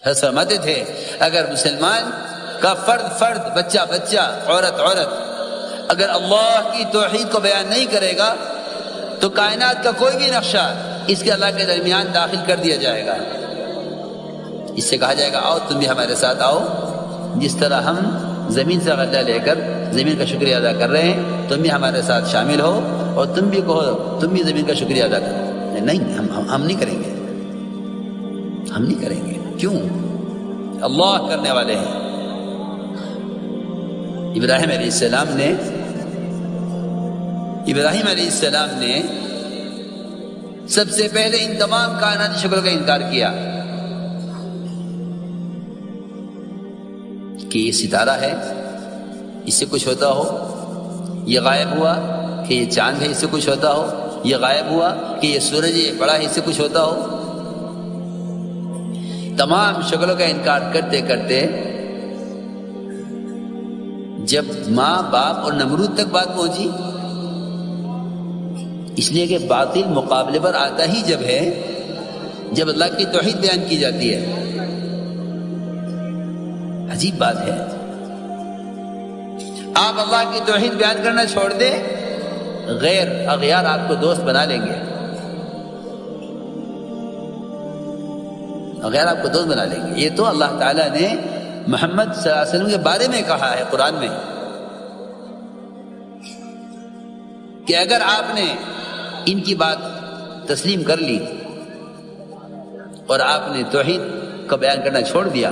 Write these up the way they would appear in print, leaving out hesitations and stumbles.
حضرت فرماتے تھے اگر مسلمان کا فرد بچہ عورت اگر اللہ کی توحید کو بیان نہیں کرے گا تو کائنات کا کوئی بھی نقشہ اس کے اللہ کے درمیان داخل کر دیا جائے گا. اس سے کہا جائے گا آؤ تم بھی ہمارے ساتھ آؤ، جس طرح ہم زمین سے غلہ لے کر زمین کا شکریہ ادا کر رہے ہیں تم بھی ہمارے ساتھ شامل ہو اور تم بھی کہو تم بھی زمین کا شکریہ ادا کرو. نہیں، ہم نہیں کریں گے، ہم نہیں کریں گے. کیوں؟ اللہ کرنے والے ہیں. ابراہیم علیہ السلام نے سب سے پہلے ان تمام کائناتی شکلوں کا انکار کیا کہ یہ ستارہ ہے، اس سے کچھ ہوتا ہو، یہ غائب ہوا کہ یہ چاند ہے، اس سے کچھ ہوتا ہو، یہ غائب ہوا کہ یہ سورج ہے، یہ بڑا ہے، اس سے کچھ ہوتا ہو. تمام شکلوں کا انکار کرتے کرتے جب ماں باپ اور نمرود تک بات پہنچی، اس لیے کہ باطل مقابلے پر آتا ہی جب ہے جب اللہ کی توحید بیان کی جاتی ہے. عجیب بات ہے، آپ اللہ کی توحید بیان کرنا چھوڑ دیں، غیر اغیار آپ کو دوست بنا لیں گے، غیر آپ کو دوست بنا لیں گے. یہ تو اللہ تعالیٰ نے محمد صلی اللہ علیہ وسلم کے بارے میں کہا ہے قرآن میں کہ اگر آپ نے ان کی بات تسلیم کر لی اور آپ نے توحید کا بیان کرنا چھوڑ دیا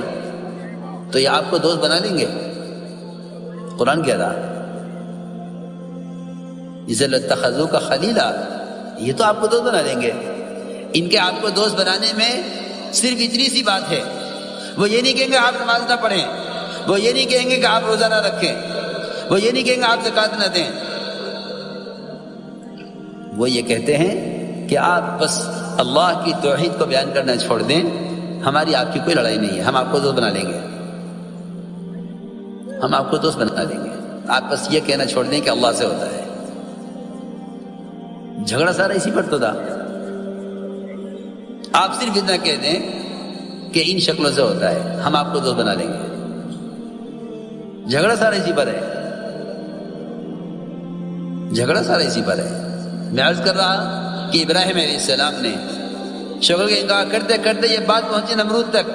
تو یہ آپ کو دوست بنا لیں گے. قرآن کہہ رہا اذا لاتخذوک خلیلا، یہ تو آپ کو دوست بنا لیں گے. ان کے آپ کو دوست بنانے میں صرف اتنی سی بات ہے، وہ یہ نہیں کہیں گے آپ نماز نہ پڑھیں، وہ یہ نہیں کہیں گے کہ آپ روزہ نہ رکھیں، وہ یہ نہیں کہیں گے آپ زکوٰۃ نہ دیں. وہ یہ کہتے ہیں کہ آپ بس اللہ کی توحید کو بیان کرنا چھوڑ دیں، ہماری آپ کی کوئی لڑائی نہیں ہے، ہم آپ کو دوست بنا لیں گے، ہم آپ کو دوست بنا لیں گے. آپ بس یہ کہنا چھوڑ دیں کہ اللہ سے ہوتا ہے. جھگڑا سارا اسی پر تو تھا. آپ صرف اتنا کہہ دیں کہ ان شکلوں سے ہوتا ہے، ہم آپ کو دوست بنا لیں گے. جھگڑا سارا اسی پر ہے، جھگڑا سارا اسی پر ہے. میں عرض کر رہا کہ ابراہیم علیہ السلام نے شکل کا انکار کرتے کرتے یہ بات پہنچی نمرود تک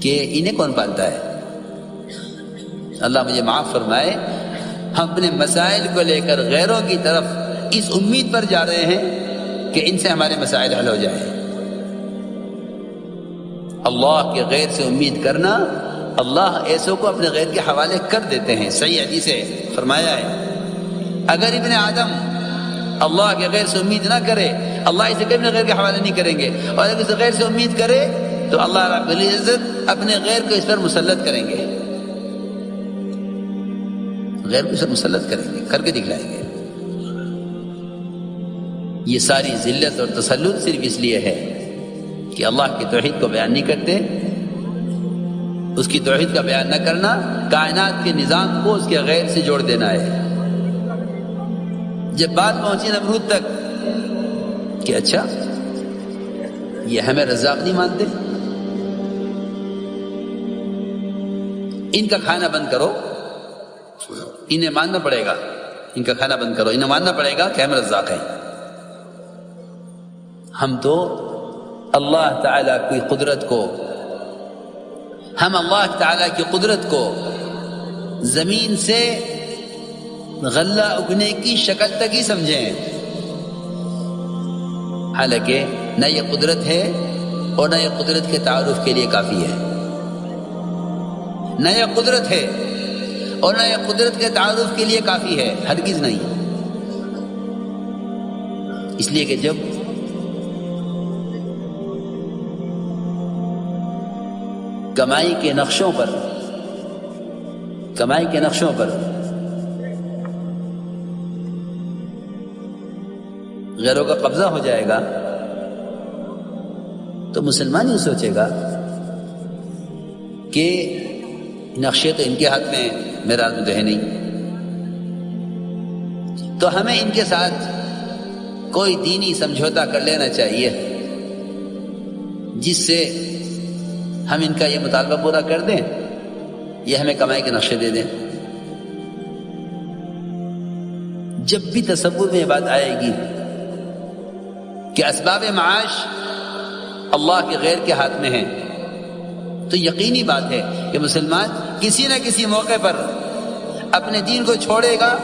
کہ انہیں کون پالتا ہے. اللہ مجھے معاف فرمائے، ہم اپنے مسائل کو لے کر غیروں کی طرف اس امید پر جا رہے ہیں کہ ان سے ہمارے مسائل حل ہو جائیں. اللہ کے غیر سے امید کرنا، اللہ ایسوں کو اپنے غیر کے حوالے کر دیتے ہیں. صحیح حدیث سے فرمایا ہے اگر ابن آدم اللہ کے غیر سے امید نہ کرے اللہ اسے کبھی غیر کے حوالے نہیں کریں گے، اور اگر اسے غیر سے امید کرے تو اللہ رب العزت اپنے غیر کو اس پر مسلط کریں گے، غیر کو اس پر مسلط کریں گے، کر کے دکھلائیں گے. یہ ساری ذلت اور تسلط صرف اس لیے ہے کہ اللہ کی توحید کو بیان نہیں کرتے. اس کی توحید کا بیان نہ کرنا کائنات کے نظام کو اس کے غیر سے جوڑ دینا ہے. جب بات پہنچی نمرود تک کہ اچھا یہ ہمیں رزاق نہیں مانتے، ان کا کھانا بند کرو، انہیں ماننا پڑے گا، ان کا کھانا بند کرو، انہیں ماننا پڑے گا کہ ہم رزاق ہیں. ہم تو اللہ تعالیٰ کی قدرت کو، ہم اللہ تعالیٰ کی قدرت کو زمین سے غلہ اگنے کی شکل تک ہی سمجھیں، حالانکہ نہ یہ قدرت ہے اور نہ یہ قدرت کے تعارف کے لیے کافی ہے. نہ یہ قدرت ہے اور نہ یہ قدرت کے تعارف کے لیے کافی ہے، ہرگز نہیں. اس لیے کہ جب کمائی کے نقشوں پر غیروں کا قبضہ ہو جائے گا تو مسلمان ہی سوچے گا کہ نقشے تو ان کے ہاتھ میں، میرا ہاتھ میں تو ہے نہیں، تو ہمیں ان کے ساتھ کوئی دینی سمجھوتا کر لینا چاہیے. جس سے ہم ان کا یہ مطالبہ پورا کر دیں، یہ ہمیں کمائی کے نقشے دے دیں۔ جب بھی تصور میں یہ بات آئے گی کہ اسباب معاش اللہ کے غیر کے ہاتھ میں ہیں، تو یقینی بات ہے کہ مسلمان کسی نہ کسی موقع پر اپنے دین کو چھوڑے گا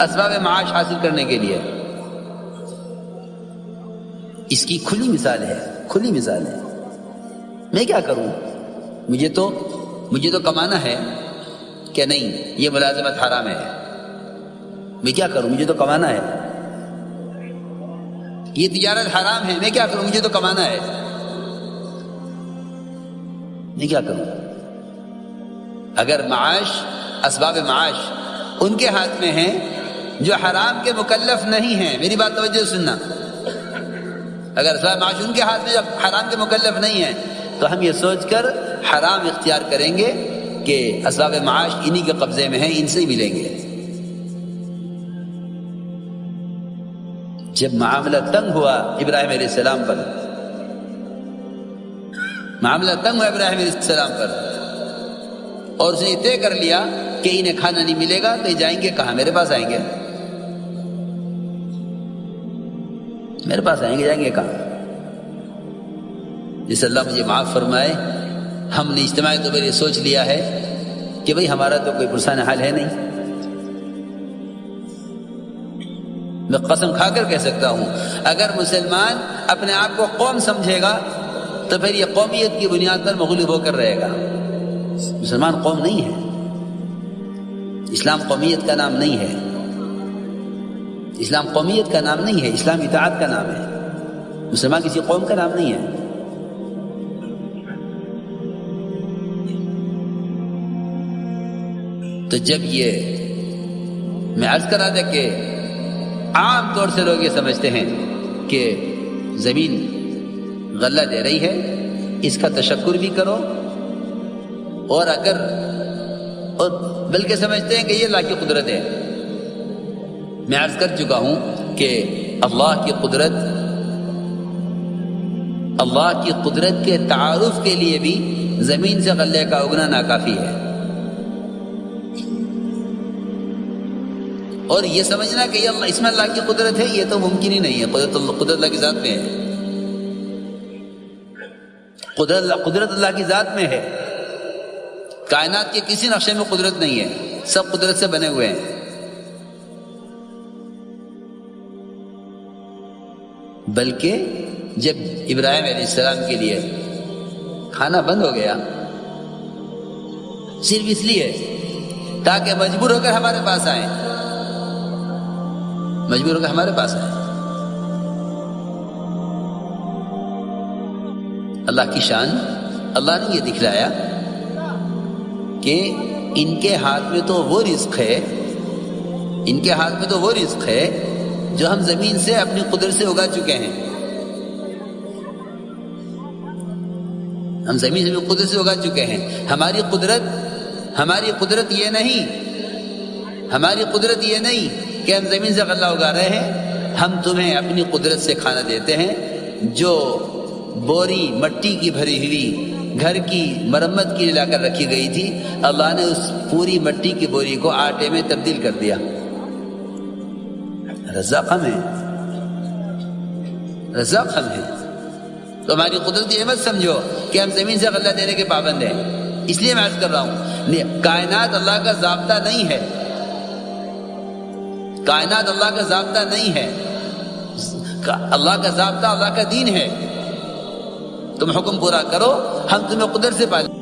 اسباب معاش حاصل کرنے کے لیے۔ اس کی کھلی مثال ہے، کھلی مثال ہے۔ میں کیا کروں؟ مجھے تو کمانا ہے کہ نہیں، یہ ملازمت حرام ہے۔ میں کیا کروں؟ مجھے تو کمانا ہے۔ یہ تجارت حرام ہے، میں کیا کروں؟ مجھے تو کمانا ہے۔ میں کیا کروں؟ اگر معاش، اسباب معاش ان کے ہاتھ میں ہیں جو حرام کے مکلف نہیں ہیں، میری بات توجہ سننا، اگر اسباب معاش ان کے ہاتھ میں جو حرام کے مکلف نہیں ہیں تو ہم یہ سوچ کر حرام اختیار کریں گے کہ اسباب معاش انہی کے قبضے میں ہیں، ان سے ہی ملیں گے۔ جب معاملہ تنگ ہوا ابراہیم علیہ السلام پر، معاملہ تنگ ہوا ابراہیم علیہ السلام پر، اور اس نے یہ طے کر لیا کہ انہیں کھانا نہیں ملے گا تو یہ جائیں گے کہاں؟ میرے پاس آئیں گے، میرے پاس آئیں گے، جائیں گے کہاں؟ جس اللہ مجھے معاف فرمائے، ہم نے اجتماعی طور پر یہ سوچ لیا ہے کہ بھئی ہمارا تو کوئی پرسان حال ہے نہیں۔ میں قسم کھا کر کہہ سکتا ہوں، اگر مسلمان اپنے آپ کو قوم سمجھے گا تو پھر یہ قومیت کی بنیاد پر مغلوب ہو کر رہے گا۔ مسلمان قوم نہیں ہے، اسلام قومیت کا نام نہیں ہے، اسلام قومیت کا نام نہیں ہے، اسلام اطاعت کا نام ہے۔ مسلمان کسی قوم کا نام نہیں ہے۔ تو جب یہ میں عرض کرا تھا کہ عام طور سے لوگ یہ سمجھتے ہیں کہ زمین غلہ دے رہی ہے، اس کا تشکر بھی کرو، اور بلکہ سمجھتے ہیں کہ یہ اللہ کی قدرت ہے۔ میں عرض کر چکا ہوں کہ اللہ کی قدرت کے تعارف کے لیے بھی زمین سے غلے کا اگنا ناکافی ہے، اور یہ سمجھنا کہ یہ اس میں اللہ کی قدرت ہے، یہ تو ممکن ہی نہیں ہے۔ قدرت اللہ کی ذات میں ہے، قدرت اللہ کی ذات میں ہے۔ کائنات کے کسی نقشے میں قدرت نہیں ہے، سب قدرت سے بنے ہوئے ہیں۔ بلکہ جب ابراہیم علیہ السلام کے لیے کھانا بند ہو گیا، صرف اس لیے تاکہ مجبور ہو کر ہمارے پاس آئیں، مجبور ہو کر ہمارے پاس آئیں۔ اللہ کی شان، اللہ نے یہ دکھلایا کہ ان کے ہاتھ میں تو وہ رزق ہے، ان کے ہاتھ میں تو وہ رزق ہے جو ہم زمین سے اپنی قدرت سے اگا چکے ہیں، ہم زمین سے اپنی قدرت سے اگا چکے ہیں۔ ہماری قدرت یہ نہیں، ہماری قدرت یہ نہیں کہ ہم زمین سے غلہ اگا رہے ہیں، ہم تمہیں اپنی قدرت سے کھانا دیتے ہیں۔ جو بوری مٹی کی بھری ہوئی گھر کی مرمت کے لیے لا کر رکھی گئی تھی، اللہ نے اس پوری مٹی کی بوری کو آٹے میں تبدیل کر دیا۔ رزاق ہم ہے، رزاق ہم ہے۔ تو ہماری قدرت یہ مت سمجھو کہ ہم زمین سے غلہ دینے کے پابند ہیں۔ اس لیے میں عرض کر رہا ہوں، کائنات اللہ کا ضابطہ نہیں ہے، کائنات اللہ کا ضابطہ نہیں ہے، اللہ کا ضابطہ اللہ کا دین ہے۔ تم حکم پورا کرو، ہم تمہیں قدرت سے پالیں۔